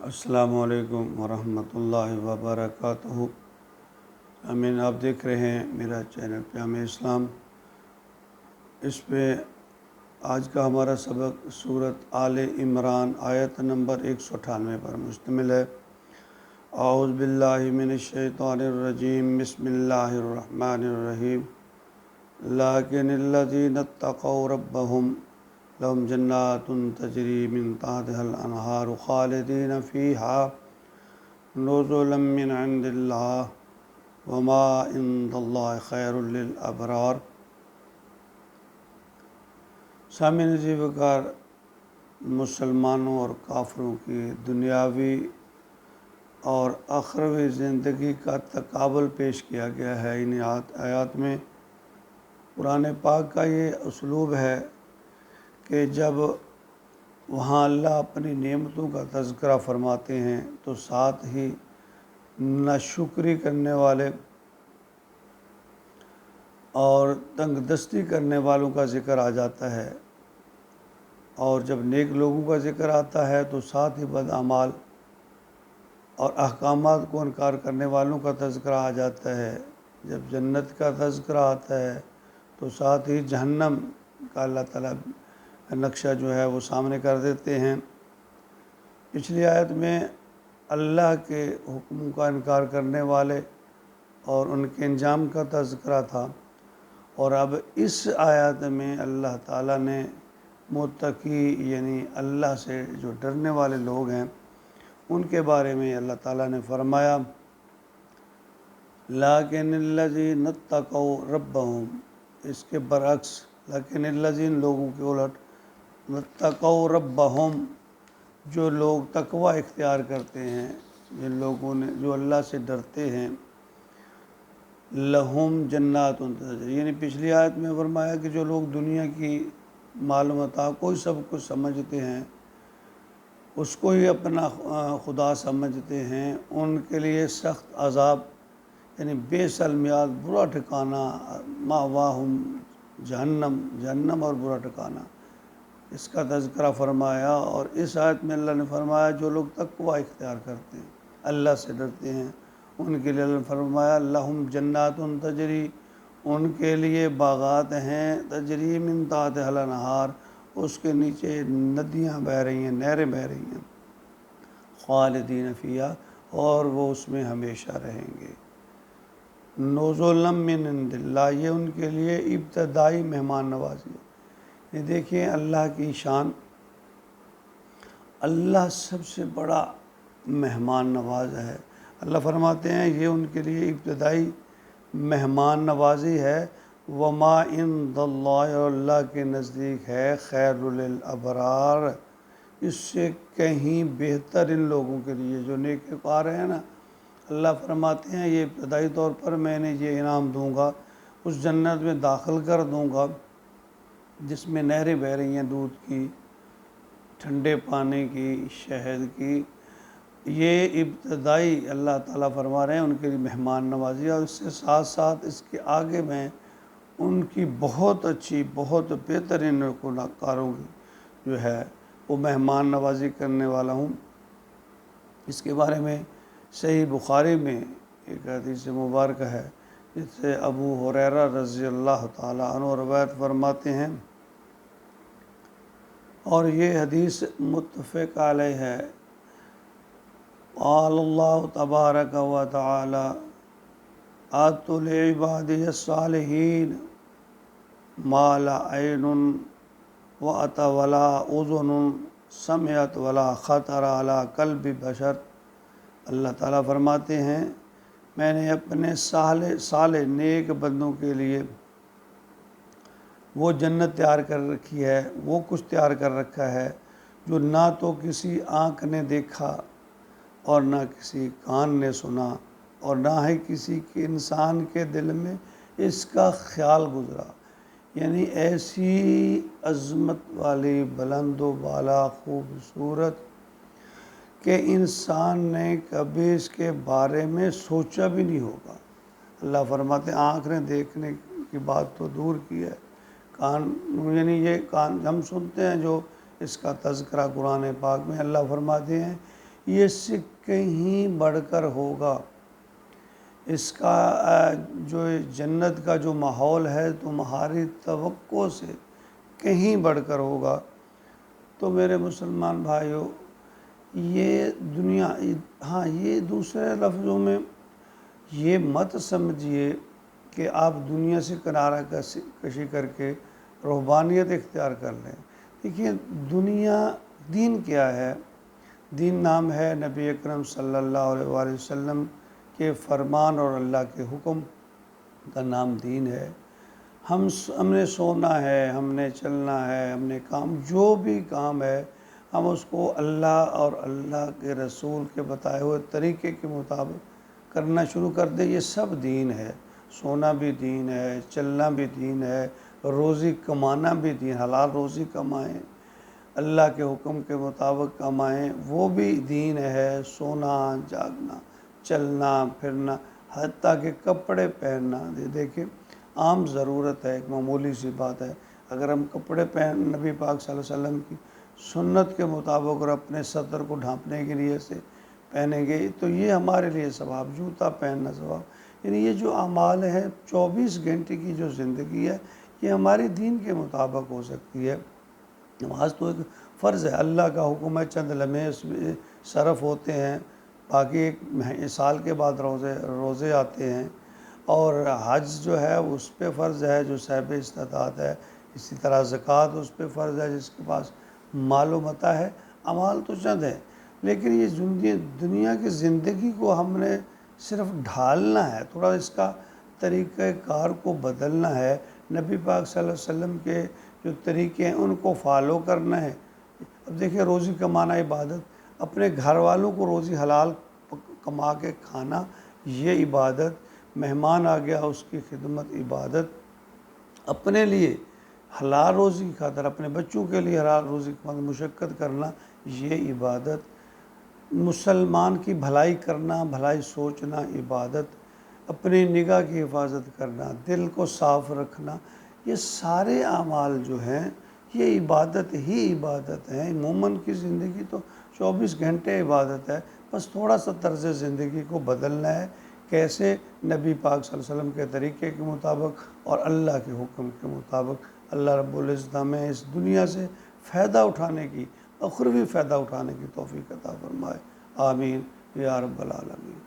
السلام علیکم ورحمۃ اللہ وبرکاتہ۔ امین، آپ دیکھ رہے ہیں میرا چینل پیام اسلام۔ اس پہ آج کا ہمارا سبق سورۃ آل عمران آیت نمبر 198 پر مشتمل ہے۔ اعوذ باللہ من الشیطان الرجیم، بسم اللہ الرحمن الرحیم۔ لیکن الذین اتقوا ربهم لهم جنات تجری من تحتها الانہار خالدین فیہا نزلا من عند اللہ وما عند اللہ خیر للابرار۔ سامعین عزیز وقار، مسلمانوں اور کافروں کی دنیاوی اور اخروی زندگی کا تقابل پیش کیا گیا ہے ان آیات میں۔ قرآن پاک کا یہ اسلوب ہے کہ جب وہاں اللہ اپنی نعمتوں کا تذکرہ فرماتے ہیں تو ساتھ ہی ناشکری کرنے والے اور تنگ دستی کرنے والوں کا ذکر آ جاتا ہے، اور جب نیک لوگوں کا ذکر آتا ہے تو ساتھ ہی بد اعمال اور احکامات کو انکار کرنے والوں کا تذکرہ آ جاتا ہے۔ جب جنت کا تذکرہ آتا ہے تو ساتھ ہی جہنم کا اللہ تعالیٰ نقشہ جو ہے وہ سامنے کر دیتے ہیں۔ پچھلی آیت میں اللہ کے حکم کا انکار کرنے والے اور ان کے انجام کا تذکرہ تھا، اور اب اس آیت میں اللہ تعالیٰ نے متقی یعنی اللہ سے جو ڈرنے والے لوگ ہیں ان کے بارے میں اللہ تعالیٰ نے فرمایا لیکن الذین اتقوا ربهم، اس کے برعکس لیکن الذین لوگوں کے الٹ اتقوا ربهم، جو لوگ تقوی اختیار کرتے ہیں، جن لوگوں نے جو اللہ سے ڈرتے ہیں، لہم جنات تجری، یعنی پچھلی آیت میں فرمایا کہ جو لوگ دنیا کی مال و متاع کو سب کچھ سمجھتے ہیں، اس کو ہی اپنا خدا سمجھتے ہیں، ان کے لیے سخت عذاب یعنی بئس المیعاد، برا ٹھکانہ، مأواہم جہنم اور برا ٹھکانہ، اس کا تذکرہ فرمایا۔ اور اس آیت میں اللہ نے فرمایا جو لوگ تقوی اختیار کرتے ہیں، اللہ سے ڈرتے ہیں، ان کے لیے اللہ نے فرمایا لہم جنات تجری، ان کے لیے باغات ہیں تجری من تحتها الانہار، اس کے نیچے ندیاں بہہ رہی ہیں، نہریں بہہ رہی ہیں، خالدین فیہا، اور وہ اس میں ہمیشہ رہیں گے، نزلا من عند اللہ، یہ ان کے لیے ابتدائی مہمان نوازی ہے۔ یہ دیکھیں اللہ کی شان، اللہ سب سے بڑا مہمان نواز ہے۔ اللہ فرماتے ہیں یہ ان کے لیے ابتدائی مہمان نوازی ہے، وما عند اللہ، اور اللہ کے نزدیک ہے خیر للابرار، اس سے کہیں بہتر ان لوگوں کے لیے جو نیک کار ہیں نا۔ اللہ فرماتے ہیں یہ ابتدائی طور پر میں نے یہ انعام دوں گا، اس جنت میں داخل کر دوں گا جس میں نہریں بہہ رہی ہیں دودھ کی، ٹھنڈے پانی کی، شہد کی۔ یہ ابتدائی اللہ تعالیٰ فرما رہے ہیں ان کے لیے مہمان نوازی، اور اس سے ساتھ ساتھ اس کے آگے میں ان کی بہت اچھی بہت بہترین کاروں کی جو ہے وہ مہمان نوازی کرنے والا ہوں۔ اس کے بارے میں صحیح بخاری میں ایک حدیث مبارکہ ہے جس سے ابو ہریرہ رضی اللہ تعالیٰ عنہ روایت فرماتے ہیں، اور یہ حدیث متفق علیہ ہے۔ قال اللہ تبارک و تعالی اعطت لعبادی الصالحین ما لا عین وأت ولا اذن سمعت ولا خطر علی قلب بشر۔ اللہ تعالیٰ فرماتے ہیں میں نے اپنے صالح نیک بندوں کے لیے وہ جنت تیار کر رکھی ہے، وہ کچھ تیار کر رکھا ہے جو نہ تو کسی آنکھ نے دیکھا اور نہ کسی کان نے سنا، اور نہ ہی کسی کے انسان کے دل میں اس کا خیال گزرا۔ یعنی ایسی عظمت والی بلند و بالا خوبصورت کہ انسان نے کبھی اس کے بارے میں سوچا بھی نہیں ہوگا۔ اللہ فرماتے ہیں آنکھ نے دیکھنے کی بات تو دور کی ہے، کان یعنی یہ کان ہم سنتے ہیں جو اس کا تذکرہ قرآن پاک میں اللہ فرماتے ہیں یہ اس سے کہیں بڑھ کر ہوگا۔ اس کا جو جنت کا جو ماحول ہے تمہاری توقع سے کہیں بڑھ کر ہوگا۔ تو میرے مسلمان بھائیوں، یہ دنیا، ہاں یہ دوسرے لفظوں میں یہ مت سمجھیے کہ آپ دنیا سے کنارہ کشی کر کے روحانیت اختیار کر لیں۔ دیکھیے دنیا، دین کیا ہے؟ دین نام ہے نبی اکرم صلی اللہ علیہ وآلہ وسلم کے فرمان اور اللہ کے حکم کا نام دین ہے۔ ہم نے سونا ہے، ہم نے چلنا ہے، ہم نے کام، جو بھی کام ہے ہم اس کو اللہ اور اللہ کے رسول کے بتائے ہوئے طریقے کے مطابق کرنا شروع کر دیں، یہ سب دین ہے۔ سونا بھی دین ہے، چلنا بھی دین ہے، روزی کمانا بھی دین، حلال روزی کمائیں، اللہ کے حکم کے مطابق کمائیں، وہ بھی دین ہے۔ سونا، جاگنا، چلنا پھرنا، حتیٰ کہ کپڑے پہننا، دیکھیں عام ضرورت ہے، ایک معمولی سی بات ہے، اگر ہم کپڑے نبی پاک صلی اللہ علیہ وسلم کی سنت کے مطابق اور اپنے صدر کو ڈھانپنے کے لیے سے پہنیں گے تو یہ ہمارے لیے ثواب، جوتا پہننا ثواب۔ یعنی یہ جو اعمال ہیں 24 گھنٹے کی جو زندگی ہے یہ ہماری دین کے مطابق ہو سکتی ہے۔ نماز تو ایک فرض ہے، اللہ کا حکم ہے، چند لمحے اس میں صرف ہوتے ہیں، باقی ایک سال کے بعد روزے آتے ہیں، اور حج جو ہے اس پہ فرض ہے جو صاحب استطاعت ہے، اسی طرح زکوٰۃ اس پہ فرض ہے جس کے پاس مال و متاع ہے۔ اعمال تو چند ہیں، لیکن یہ دنیا کی زندگی کو ہم نے صرف ڈھالنا ہے، تھوڑا اس کا طریقہ کار کو بدلنا ہے، نبی پاک صلی اللہ علیہ وسلم کے جو طریقے ہیں ان کو فالو کرنا ہے۔ اب دیکھیں روزی کمانا عبادت، اپنے گھر والوں کو روزی حلال کما کے کھانا یہ عبادت، مہمان آ گیا اس کی خدمت عبادت، اپنے لیے حلال روزی کی خاطر اپنے بچوں کے لیے حلال روزی کی خاطر مشقت کرنا یہ عبادت، مسلمان کی بھلائی کرنا، بھلائی سوچنا عبادت، اپنی نگاہ کی حفاظت کرنا، دل کو صاف رکھنا، یہ سارے اعمال جو ہیں یہ عبادت ہی عبادت ہیں۔ مومن کی زندگی تو 24 گھنٹے عبادت ہے، بس تھوڑا سا طرز زندگی کو بدلنا ہے۔ کیسے؟ نبی پاک صلی اللہ علیہ وسلم کے طریقے کے مطابق اور اللہ کے حکم کے مطابق۔ اللہ رب العزت ہمیں اس دنیا سے فائدہ اٹھانے کی، اخروی فائدہ اٹھانے کی توفیق عطا فرمائے، آمین یا رب العالمین۔